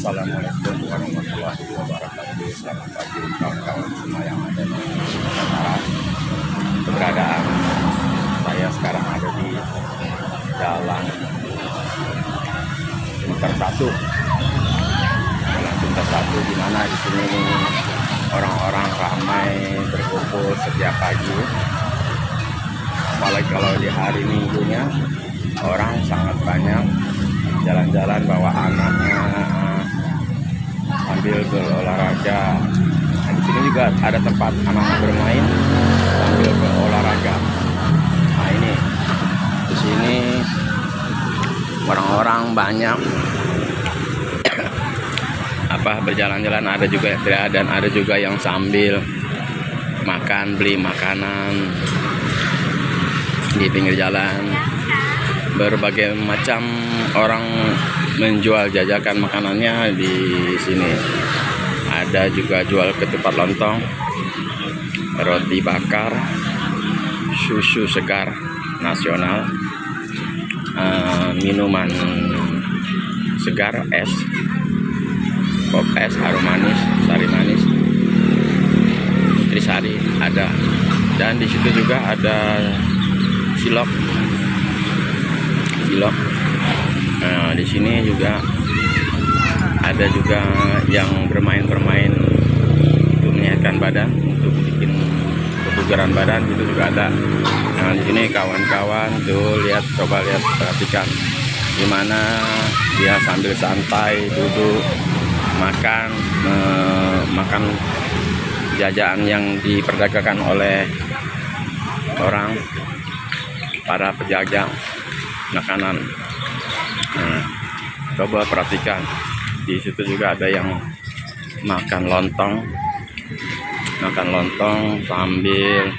Assalamualaikum warahmatullahi wabarakatuh. Selamat pagi kawan-kawan semua yang ada di tempat keberadaan. Saya sekarang ada di Jalan Sunter 1. Jalan Sunter 1 di mana di sini orang-orang ramai berkumpul setiap pagi. Apalagi kalau di hari Minggunya orang sangat banyak jalan-jalan bawa anaknya sambil berolahraga. Nah, di sini juga ada tempat anak-anak bermain sambil berolahraga. Nah ini di sini orang-orang banyak berjalan-jalan, ada juga yang tidak, dan ada juga yang sambil makan, beli makanan di pinggir jalan. Berbagai macam orang menjual jajakan makanannya di sini. Ada juga jual ketupat lontong, roti bakar, susu segar nasional, minuman segar, es, pop es, harum manis, sari manis, Trisari ada, dan di situ juga ada cilok. Nah, di sini juga ada juga yang bermain-bermain untuk menyehatkan badan, untuk bikin kebugaran badan, itu juga ada. Nah, di sini kawan-kawan tuh coba lihat, perhatikan gimana dia sambil santai duduk makan jajanan yang diperdagangkan oleh para penjaga makanan. Nah, coba perhatikan, di situ juga ada yang makan lontong sambil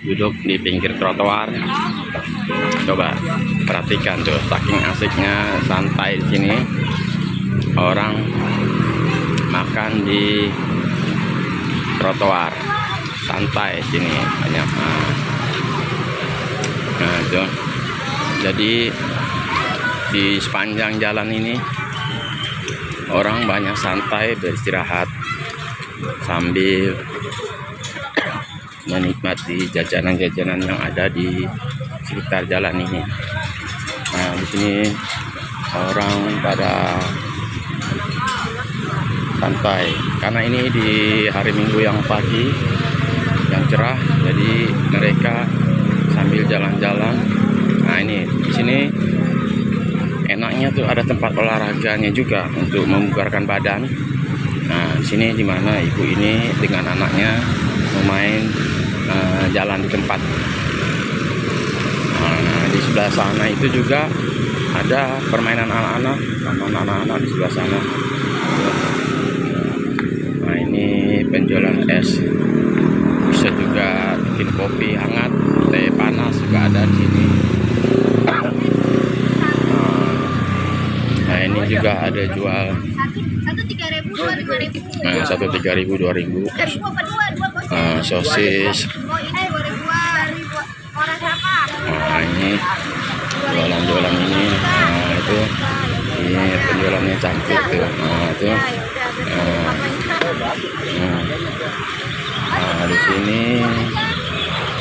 duduk di pinggir trotoar. Coba perhatikan tuh, saking asiknya santai di sini, orang makan di trotoar santai sini banyak. Nah itu, jadi di sepanjang jalan ini orang banyak santai beristirahat sambil menikmati jajanan-jajanan yang ada di sekitar jalan ini. Nah di sini orang pada santai karena ini di hari Minggu yang pagi yang cerah, jadi mereka sambil jalan-jalan. Nah ini di sini enaknya tuh ada tempat olahraganya juga untuk membugarkan badan. Nah di sini dimana ibu ini dengan anaknya bermain jalan di tempat. Nah di sebelah sana itu juga ada permainan anak-anak, taman anak-anak di sebelah sana. Nah ini penjualan es, bisa juga bikin kopi hangat, teh panas juga ada di sini. Nah ini juga ada jual satu 3.000 2.000 sosis. Nah ini jualan ini. Nah itu ini penjualannya cantik tuh. Nah itu nah di sini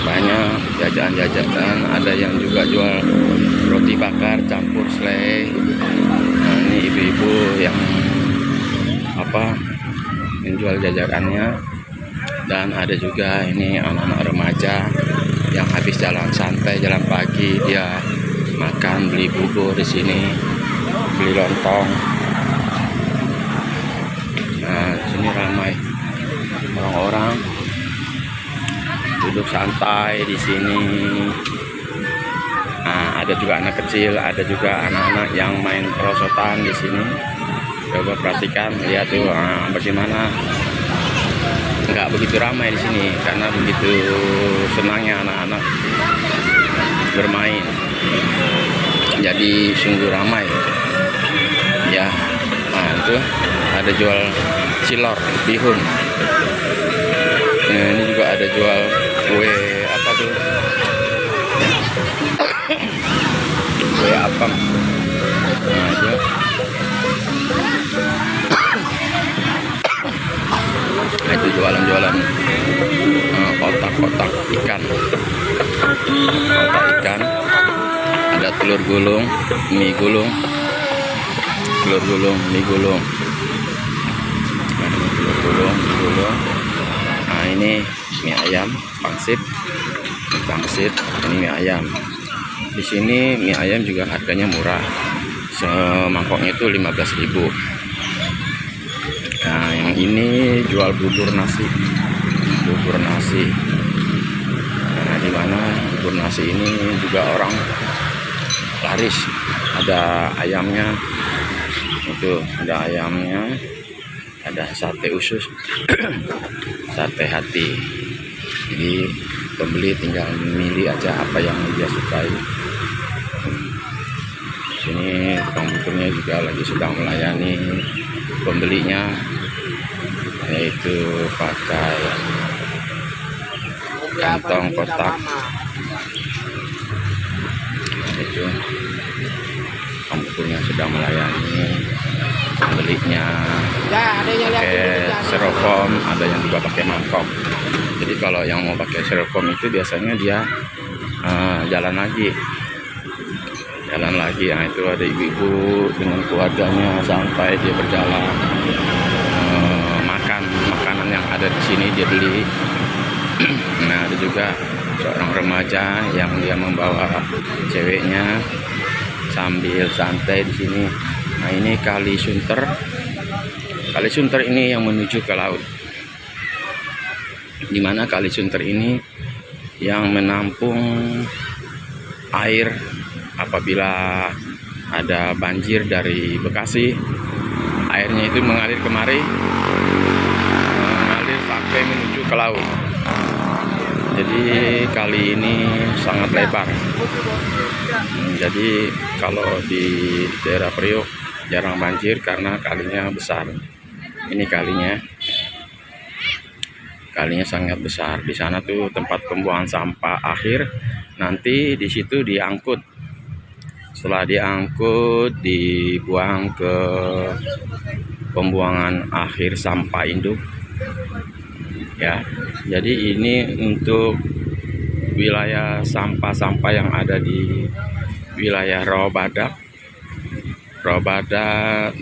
banyak jajanan, ada yang juga jual roti bakar campur selai. Nah ini ibu-ibu yang menjual jajakannya, dan ada juga ini anak-anak remaja yang habis jalan santai, jalan pagi, dia makan, beli bubur di sini, beli lontong. Nah di sini ramai orang-orang duduk santai di sini. Nah, ada juga anak kecil, ada juga anak-anak yang main perosotan di sini. Coba perhatikan, lihat tuh bagaimana nggak begitu ramai di sini karena begitu senangnya anak-anak bermain. Jadi sungguh ramai ya. Nah itu ada jual cilor, bihun. Nah, ini juga ada jual kue kue apam. Nah itu gulung, mie gulung, telur gulung, mie gulung. Nah, ini telur gulung, mie gulung. Nah, ini mie ayam pangsit. Ini mie ayam. Di sini mie ayam juga harganya murah. Semangkoknya itu 15.000. Nah, yang ini jual bubur nasi. Nah, di mana bubur nasi ini juga orang laris. Ada ayamnya. Itu ada ayamnya. Ada sate usus. Sate hati. Jadi pembeli tinggal memilih aja apa yang dia sukai. Sini tukang buburnya juga lagi sedang melayani pembelinya, yaitu pakai kantong kotak. Itu tukang buburnya sedang melayani pembelinya pakai styrofoam, ada yang juga pakai mangkok. Jadi kalau yang mau pakai styrofoam itu biasanya dia jalan lagi. Nah, itu ada ibu-ibu dengan keluarganya sampai dia berjalan makan makanan yang ada di sini dia beli. Nah, ada juga seorang remaja yang dia membawa ceweknya sambil santai di sini. Nah, ini Kali Sunter. Kali Sunter ini yang menuju ke laut. Di mana Kali Sunter ini yang menampung air apabila ada banjir dari Bekasi, airnya itu mengalir kemari, mengalir sampai menuju ke laut. Jadi kali ini sangat lebar. Jadi kalau di daerah Priok jarang banjir karena kalinya besar. Ini kalinya sangat besar. Di sana tuh tempat pembuangan sampah akhir. Nanti di situ diangkut. Setelah diangkut, dibuang ke pembuangan akhir sampah induk. Ya, jadi ini untuk wilayah sampah-sampah yang ada di wilayah Rawabadak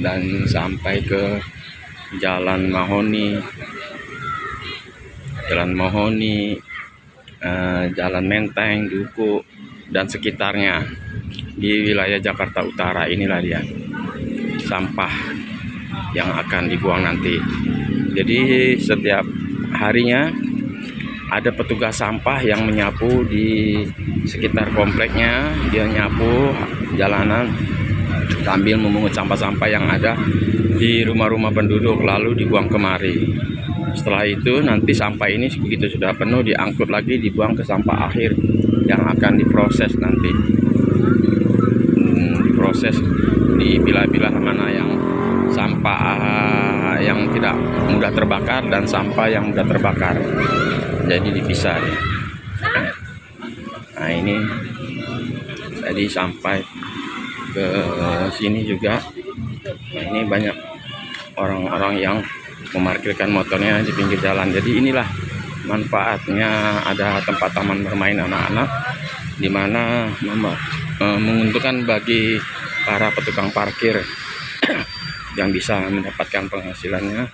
dan sampai ke Jalan Mahoni, Jalan Menteng, Duku dan sekitarnya. Di wilayah Jakarta Utara inilah dia sampah yang akan dibuang nanti. Jadi setiap harinya ada petugas sampah yang menyapu di sekitar kompleknya. Dia nyapu jalanan sambil memungut sampah-sampah yang ada di rumah-rumah penduduk lalu dibuang kemari. Setelah itu nanti sampah ini begitu sudah penuh diangkut lagi, dibuang ke sampah akhir yang akan diproses nanti. Diproses, dipilah-pilah mana yang sampah yang tidak mudah terbakar dan sampah yang mudah terbakar. Jadi dipisah ya. Nah, ini tadi sampai ke sini juga. Nah, ini banyak orang-orang yang memarkirkan motornya di pinggir jalan. Jadi inilah manfaatnya ada tempat taman bermain anak-anak, di mana menguntungkan bagi para petukang parkir yang bisa mendapatkan penghasilannya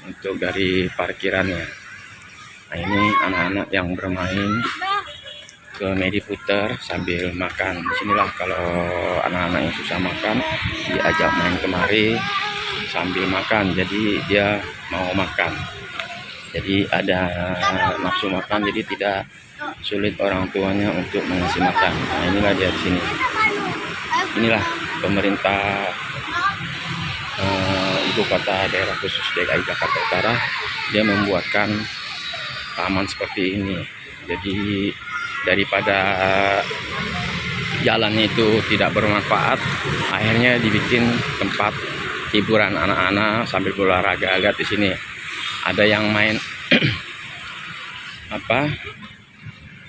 untuk dari parkirannya. Nah, ini anak-anak yang bermain ke Medi Puter sambil makan. Disinilah kalau anak-anak yang susah makan diajak main kemari sambil makan, jadi dia mau makan. Jadi ada nafsu makan, jadi tidak sulit orang tuanya untuk mengasih makan. Nah, inilah dia di sini. Inilah pemerintah ibu kota daerah khusus DKI Jakarta Utara, dia membuatkan taman seperti ini. Jadi daripada jalannya itu tidak bermanfaat, akhirnya dibikin tempat hiburan anak-anak sambil berolahraga. Lihat di sini ada yang main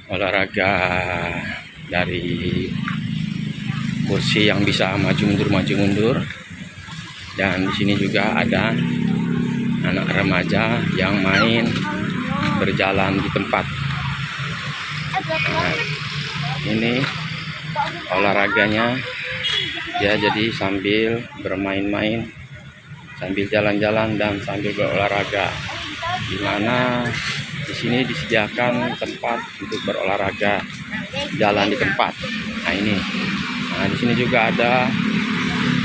olahraga dari kursi yang bisa maju mundur, dan di sini juga ada anak remaja yang main berjalan di tempat. Nah, ini olahraganya. Dia jadi sambil bermain-main, sambil jalan-jalan dan sambil berolahraga. Di mana di sini disediakan tempat untuk berolahraga, jalan di tempat. Nah ini, nah di sini juga ada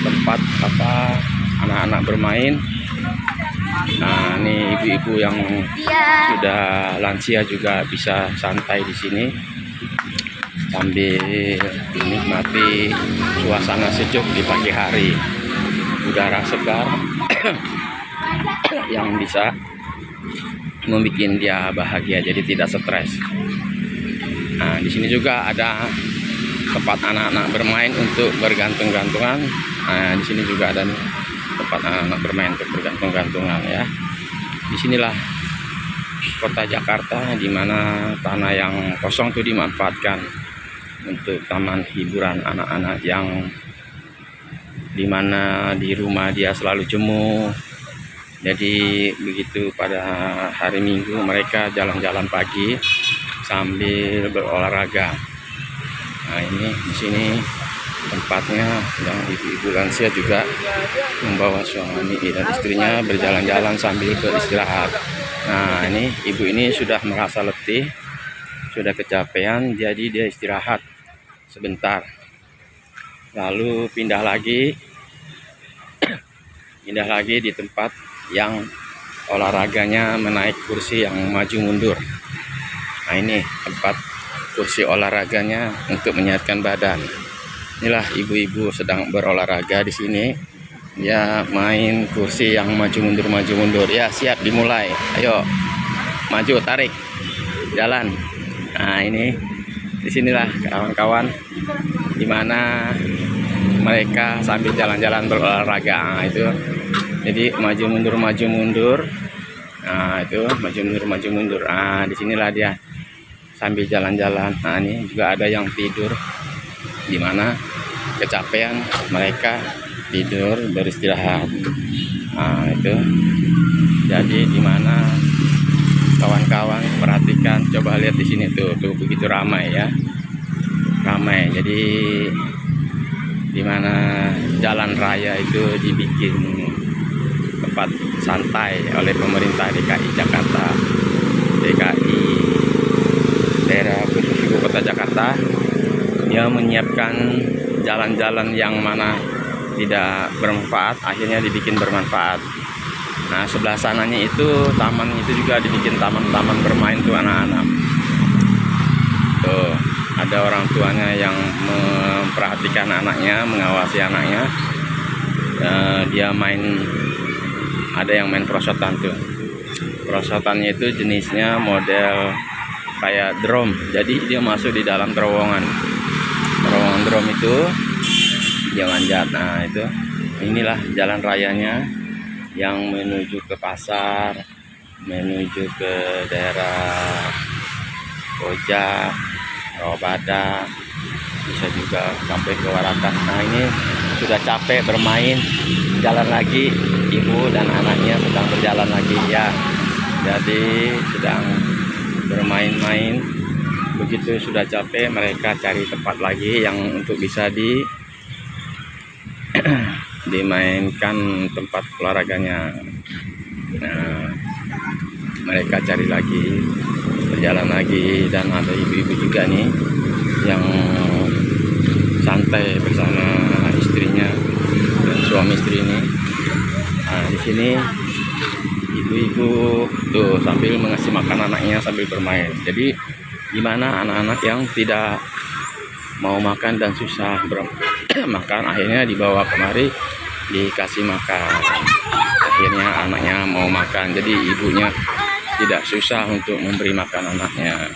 tempat anak-anak bermain. Nah ini ibu-ibu yang sudah lansia juga bisa santai di sini sambil menikmati suasana sejuk di pagi hari, udara segar yang bisa membuat dia bahagia, jadi tidak stres. Nah di sini juga ada tempat anak-anak bermain untuk bergantung-gantungan. Nah di sini juga ada tempat anak-anak bermain untuk bergantung-gantungan ya. Disinilah kota Jakarta, di mana tanah yang kosong itu dimanfaatkan untuk taman hiburan anak-anak yang dimana di rumah dia selalu jenuh. Jadi begitu pada hari Minggu mereka jalan-jalan pagi sambil berolahraga. Nah ini di sini tempatnya, yang ibu-ibu lansia juga membawa suami dan istrinya berjalan-jalan sambil beristirahat. Nah ini ibu ini sudah merasa letih, sudah kecapean, jadi dia istirahat sebentar, lalu pindah lagi di tempat yang olahraganya menaik kursi yang maju mundur. Nah ini tempat kursi olahraganya untuk menyehatkan badan. Inilah ibu-ibu sedang berolahraga di sini. Ya main kursi yang maju mundur. Ya siap dimulai. Ayo maju, tarik, jalan. Nah ini disinilah kawan-kawan, dimana mereka sambil jalan-jalan berolahraga. Nah, itu jadi maju mundur. Nah itu maju mundur. Nah disinilah dia sambil jalan-jalan. Nah ini juga ada yang tidur, dimana kecapean mereka tidur beristirahat. Nah itu jadi dimana kawan-kawan perhatikan, coba lihat di sini tuh begitu ramai ya, ramai. Jadi dimana jalan raya itu dibikin tempat santai oleh pemerintah DKI Jakarta, daerah khusus ibu kota Jakarta. Dia menyiapkan jalan-jalan yang mana tidak bermanfaat, akhirnya dibikin bermanfaat. Nah sebelah sananya itu taman itu juga dibikin taman bermain tuh anak-anak. Tuh ada orang tuanya yang memperhatikan anaknya, mengawasi anaknya. Dia main, ada yang main perosotan tuh. Perosotannya itu jenisnya model kayak drum. Jadi dia masuk di dalam terowongan drum itu, dia manjat. Nah itu, inilah jalan rayanya yang menuju ke pasar, menuju ke daerah Koja, Rawabada, bisa juga sampai ke Warakas. Nah ini sudah capek bermain, jalan lagi, ibu dan anaknya sedang berjalan lagi ya. Jadi sedang bermain-main. Begitu sudah capek, mereka cari tempat lagi yang untuk bisa dimainkan tempat olahraganya. Nah, mereka cari lagi, berjalan lagi, dan ada ibu-ibu juga nih yang santai bersama istrinya dan suami istri ini. Nah, di sini ibu-ibu tuh sambil mengasih makan anaknya sambil bermain. Jadi gimana anak-anak yang tidak mau makan dan susah makan, akhirnya dibawa kemari dikasih makan. Akhirnya anaknya mau makan, jadi ibunya tidak susah untuk memberi makan anaknya.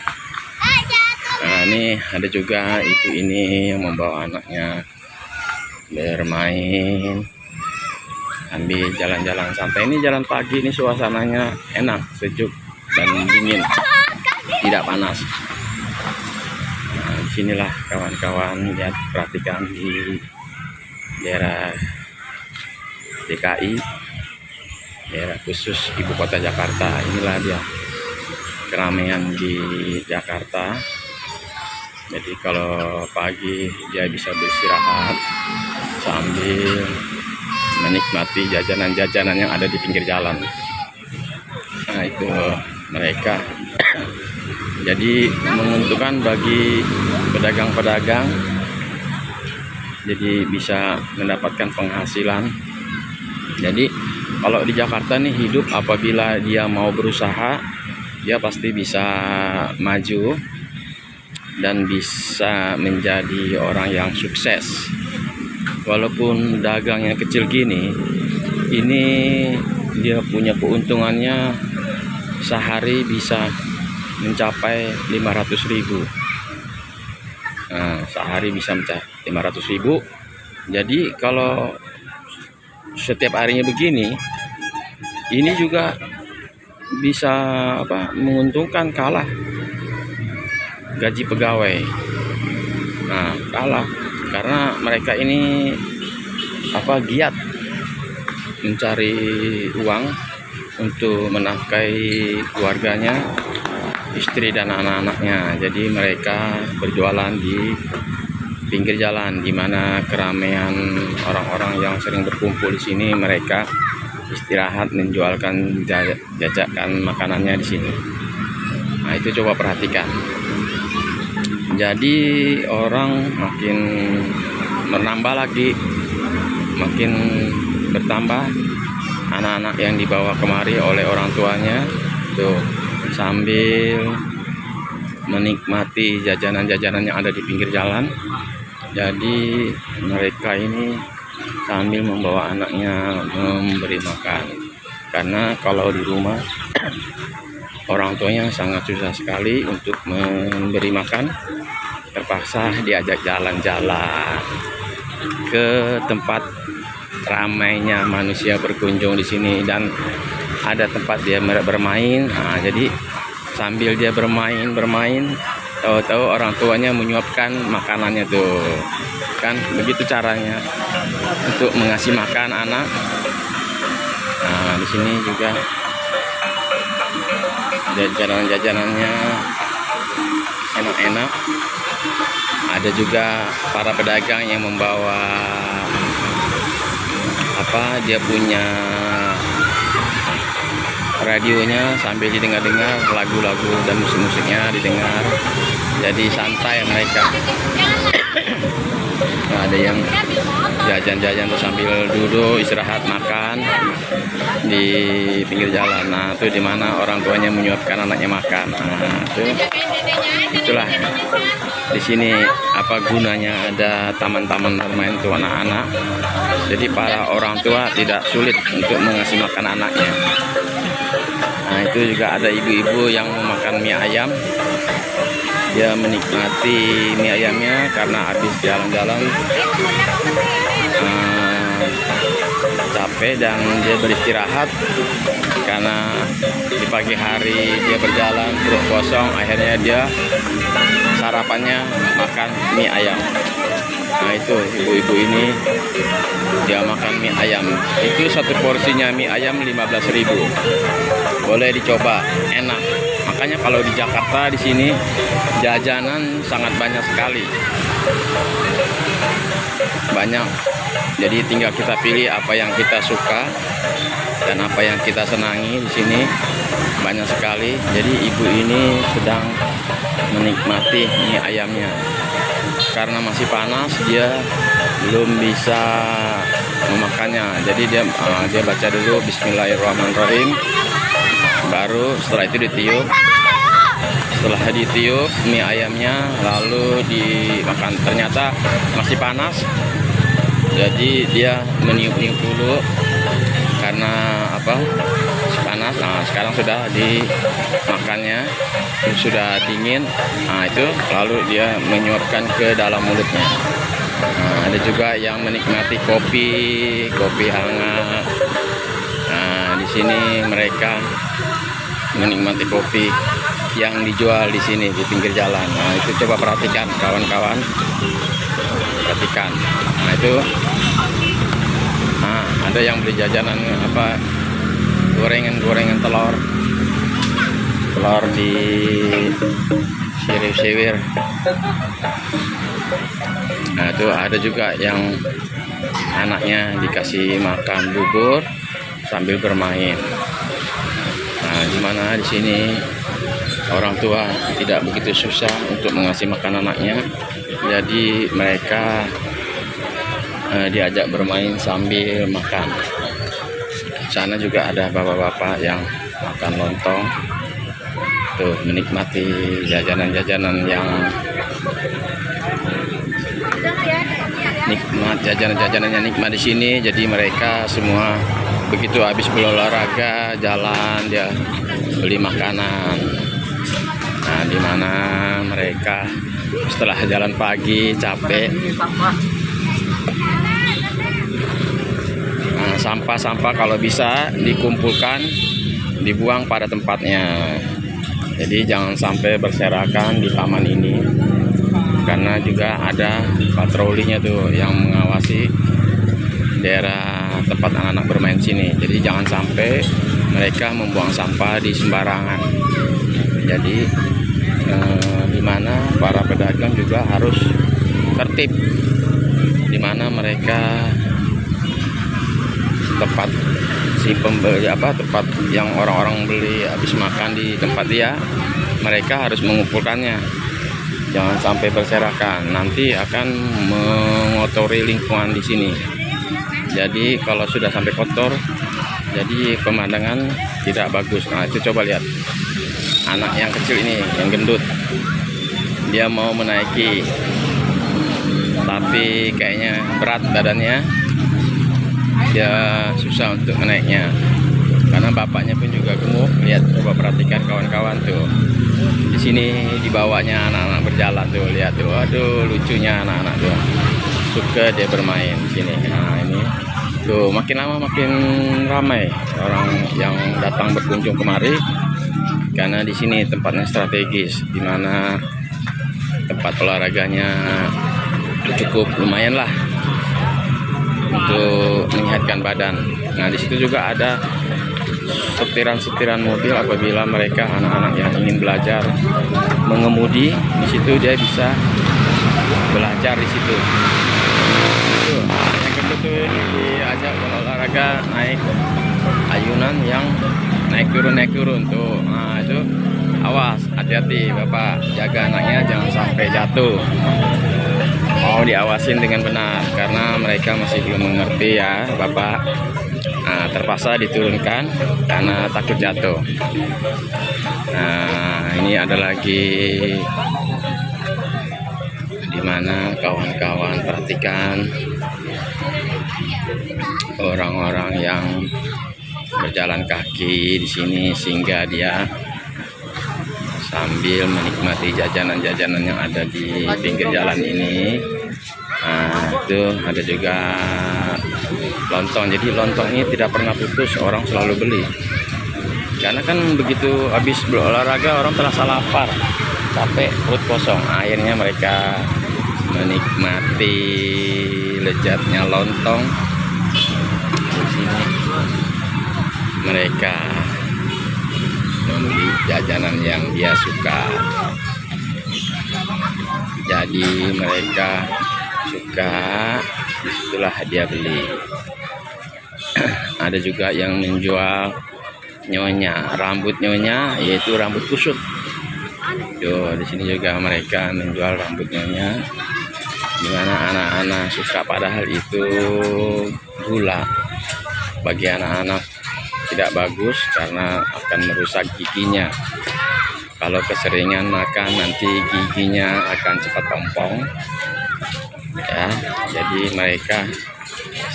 Nah ini ada juga ibu ini yang membawa anaknya bermain sambil jalan-jalan santai. Ini jalan pagi, ini suasananya enak, sejuk dan dingin, tidak panas. Nah, disinilah kawan-kawan, lihat, perhatikan di daerah DKI, daerah khusus ibu kota Jakarta. Inilah dia keramaian di Jakarta, Jadi kalau pagi dia bisa beristirahat sambil menikmati jajanan-jajanan yang ada di pinggir jalan. Nah itu mereka. Jadi menguntungkan bagi pedagang-pedagang, jadi bisa mendapatkan penghasilan. Jadi kalau di Jakarta nih hidup, apabila dia mau berusaha, dia pasti bisa maju dan bisa menjadi orang yang sukses. Walaupun dagangnya kecil gini, ini dia punya keuntungannya sehari bisa mencapai 500.000. Nah, sehari bisa mencapai 500.000. Jadi kalau setiap harinya begini, ini juga bisa menguntungkan kalah gaji pegawai. Nah, kalah karena mereka ini giat mencari uang untuk menafkahi keluarganya, istri dan anak-anaknya. Jadi mereka berjualan di pinggir jalan, di mana keramaian orang-orang yang sering berkumpul di sini. Mereka istirahat menjualkan jajakan makanannya di sini. Nah, itu coba perhatikan. Jadi orang makin menambah lagi, makin bertambah anak-anak yang dibawa kemari oleh orang tuanya tuh, sambil menikmati jajanan-jajanan yang ada di pinggir jalan. Jadi mereka ini sambil membawa anaknya memberi makan, karena kalau di rumah orang tuanya sangat susah sekali untuk memberi makan. Terpaksa diajak jalan-jalan ke tempat ramainya manusia berkunjung di sini, dan ada tempat dia bermain. Nah, jadi sambil dia bermain, tahu-tahu orang tuanya menyuapkan makanannya tuh. Kan begitu caranya untuk mengasih makan anak. Nah, di sini juga jajanan-jajanannya enak-enak. Ada juga para pedagang yang membawa dia punya radionya sambil didengar-dengar lagu-lagu dan musik-musiknya didengar. Jadi santai mereka. Nah, ada yang jajan-jajan tuh sambil duduk istirahat makan di pinggir jalan. Nah, itu dimana orang tuanya menyuapkan anaknya makan. Nah, itulah di sini gunanya ada taman-taman bermain untuk anak-anak. Jadi para orang tua tidak sulit untuk mengasih makan anaknya. Nah, itu juga ada ibu-ibu yang memakan mie ayam. Dia menikmati mie ayamnya karena habis jalan-jalan capek dan dia beristirahat, karena di pagi hari dia berjalan perut kosong, akhirnya dia sarapannya makan mie ayam. Nah, itu ibu-ibu ini dia makan mie ayam. Itu satu porsinya mie ayam 15.000. Boleh dicoba, enak. Makanya kalau di Jakarta di sini jajanan sangat banyak sekali. Banyak. Jadi tinggal kita pilih apa yang kita suka dan apa yang kita senangi. Di sini banyak sekali. Jadi ibu ini sedang menikmati mie ayamnya. Karena masih panas, dia belum bisa memakannya. Jadi dia baca dulu Bismillahirrahmanirrahim. Baru setelah itu ditiup. Setelah ditiup mie ayamnya lalu dimakan. Ternyata masih panas. Jadi dia meniup-niup dulu karena panas. Nah, sekarang sudah dimakannya, sudah dingin. Nah, itu lalu dia menyuapkan ke dalam mulutnya. Nah, ada juga yang menikmati kopi hangat. Nah, di sini mereka menikmati kopi yang dijual di sini di pinggir jalan. Nah, itu coba perhatikan kawan-kawan. Perhatikan. Nah, itu ada yang beli jajanan gorengan telur di siwir. Nah itu ada juga yang anaknya dikasih makan bubur sambil bermain. Nah dimana di sini orang tua tidak begitu susah untuk mengasih makan anaknya, jadi mereka diajak bermain sambil makan. Sana juga ada bapak-bapak yang makan lontong, tuh menikmati jajanan-jajanan yang nikmat, jajanan-jajanannya nikmat di sini. Jadi mereka semua begitu habis berolahraga jalan dia beli makanan. Nah di mana mereka setelah jalan pagi capek, sampah-sampah kalau bisa dikumpulkan dibuang pada tempatnya. Jadi jangan sampai berserakan di taman ini, karena juga ada patrolinya tuh yang mengawasi daerah tempat anak-anak bermain sini. Jadi jangan sampai mereka membuang sampah di sembarangan. Jadi dimana para pedagang juga harus tertib, dimana mereka tempat si pembeli tempat yang orang-orang beli habis makan di tempat dia, mereka harus mengumpulkannya. Jangan sampai berserakan, nanti akan mengotori lingkungan di sini. Jadi kalau sudah sampai kotor, jadi pemandangan tidak bagus. Nah itu coba lihat anak yang kecil ini, yang gendut, dia mau menaiki, tapi kayaknya berat badannya, dia susah untuk menaiknya karena bapaknya pun juga gemuk. Lihat, coba perhatikan kawan-kawan tuh, di sini dibawanya anak-anak berjalan tuh, lihat tuh, aduh lucunya anak-anak tuh, suka dia bermain di sini. Nah ini tuh makin lama makin ramai orang yang datang berkunjung kemari, karena di sini tempatnya strategis, dimana tempat olahraganya cukup lumayan lah untuk menyehatkan badan. Nah di situ juga ada setiran-setiran mobil apabila mereka anak-anak yang ingin belajar mengemudi, di situ dia bisa belajar di situ. Itu yang kedua tuh diajak olahraga naik ayunan yang naik turun tuh. Nah itu awas, hati-hati bapak, jaga anaknya jangan sampai jatuh. Mau diawasin dengan benar karena mereka masih belum mengerti ya bapak. Nah, terpaksa diturunkan karena takut jatuh. Nah ini ada lagi dimana kawan-kawan perhatikan orang-orang yang berjalan kaki di sini, sehingga dia sambil menikmati jajanan-jajanan yang ada di pinggir jalan ini. Nah itu ada juga lontong. Jadi lontong ini tidak pernah putus, orang selalu beli, karena kan begitu habis berolahraga orang terasa lapar, capek, perut kosong. Akhirnya mereka menikmati lezatnya lontong di sini. Mereka membeli jajanan yang dia suka, jadi mereka suka, itulah dia beli. Ada juga yang menjual nyonya, rambut nyonya, yaitu rambut kusut. Tuh di sini juga mereka menjual rambut nyonya, dimana anak-anak suka, padahal itu gula. Bagi anak-anak tidak bagus karena akan merusak giginya. Kalau keseringan makan nanti giginya akan cepat ompong ya. Jadi mereka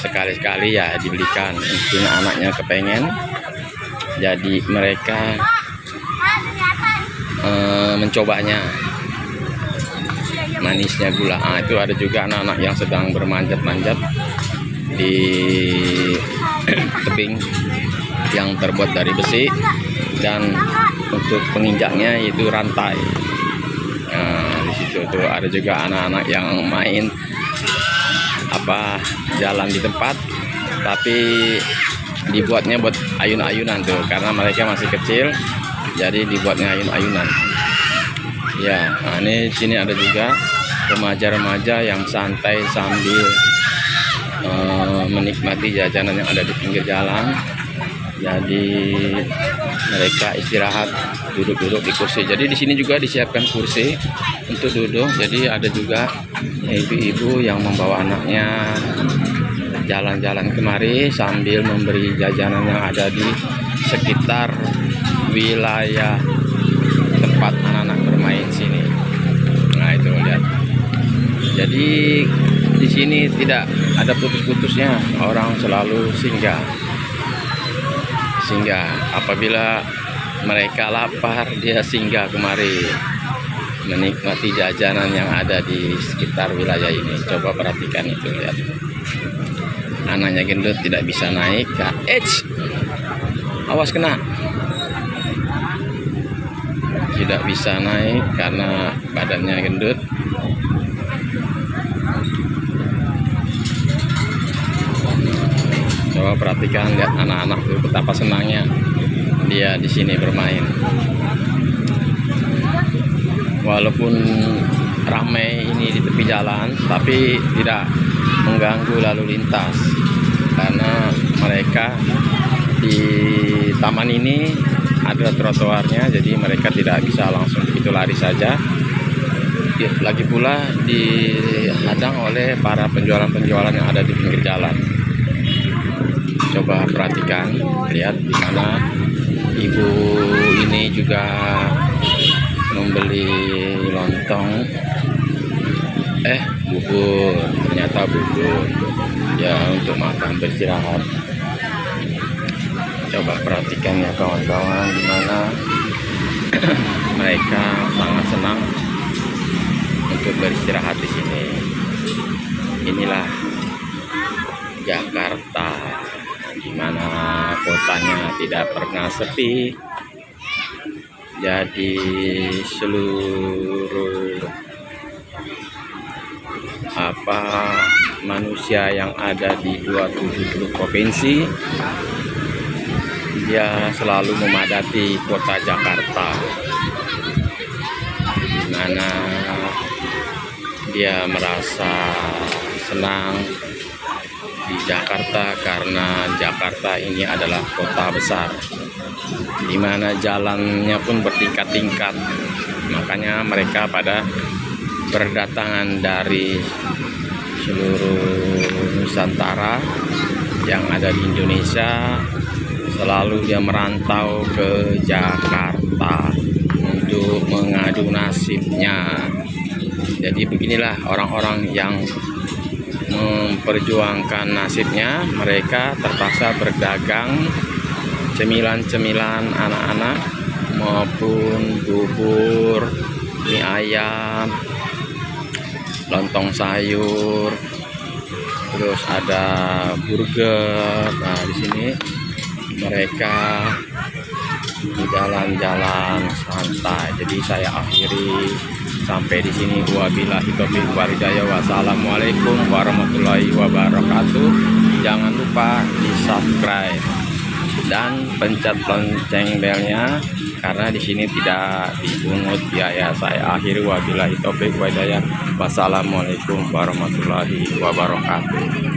sekali-sekali ya dibelikan, mungkin anaknya kepengen, jadi mereka mencobanya manisnya gula. Nah, itu ada juga anak-anak yang sedang bermanjat-manjat di tebing yang terbuat dari besi, dan untuk penginjaknya itu rantai. Nah, di situ tuh ada juga anak-anak yang main jalan di tempat, tapi dibuatnya buat ayun-ayunan tuh, karena mereka masih kecil, jadi dibuatnya ayun-ayunan. Ya, nah ini sini ada juga remaja-remaja yang santai sambil menikmati jajanan yang ada di pinggir jalan. Jadi mereka istirahat duduk-duduk di kursi. Jadi di sini juga disiapkan kursi untuk duduk. Jadi ada juga ibu-ibu yang membawa anaknya jalan-jalan kemari sambil memberi jajanan yang ada di sekitar wilayah tempat anak-anak bermain sini. Nah itu lihat. Jadi di sini tidak ada putus-putusnya, orang selalu singgah apabila mereka lapar, dia singgah kemari menikmati jajanan yang ada di sekitar wilayah ini. Coba perhatikan itu, lihat. Anaknya gendut tidak bisa naik. Awas kena. Tidak bisa naik karena badannya gendut. Coba perhatikan, lihat anak-anak itu betapa senangnya dia di sini bermain. Walaupun ramai ini di tepi jalan, tapi tidak mengganggu lalu lintas karena mereka di taman ini ada trotoarnya, jadi mereka tidak bisa langsung begitu lari saja. Lagi pula dihadang oleh para penjualan-penjualan yang ada di pinggir jalan. Coba perhatikan, lihat di mana ibu ini juga membeli lontong. Bubur, ternyata bubur ya untuk makan beristirahat. Coba perhatikan ya kawan-kawan, di mana mereka sangat senang untuk beristirahat di sini. Inilah Jakarta, di mana kotanya tidak pernah sepi. Jadi seluruh manusia yang ada di 27 provinsi, dia selalu memadati kota Jakarta, di mana dia merasa senang di Jakarta karena Jakarta ini adalah kota besar, di mana jalannya pun bertingkat-tingkat. Makanya mereka pada berdatangan dari seluruh Nusantara yang ada di Indonesia, selalu dia merantau ke Jakarta untuk mengadu nasibnya. Jadi beginilah orang-orang yang memperjuangkan nasibnya. Mereka terpaksa berdagang cemilan-cemilan anak-anak maupun bubur, mie ayam, lontong sayur, terus ada burger. Nah di sini mereka jalan-jalan santai. Jadi saya akhiri sampai di sini. Wabillahi taufiq wal hidayah. Wassalamualaikum warahmatullahi wabarakatuh. Jangan lupa di subscribe dan pencet lonceng belnya karena di sini tidak dipungut biaya. Saya akhiri. Wabillahi taufiq wal hidayah. Wassalamualaikum warahmatullahi wabarakatuh.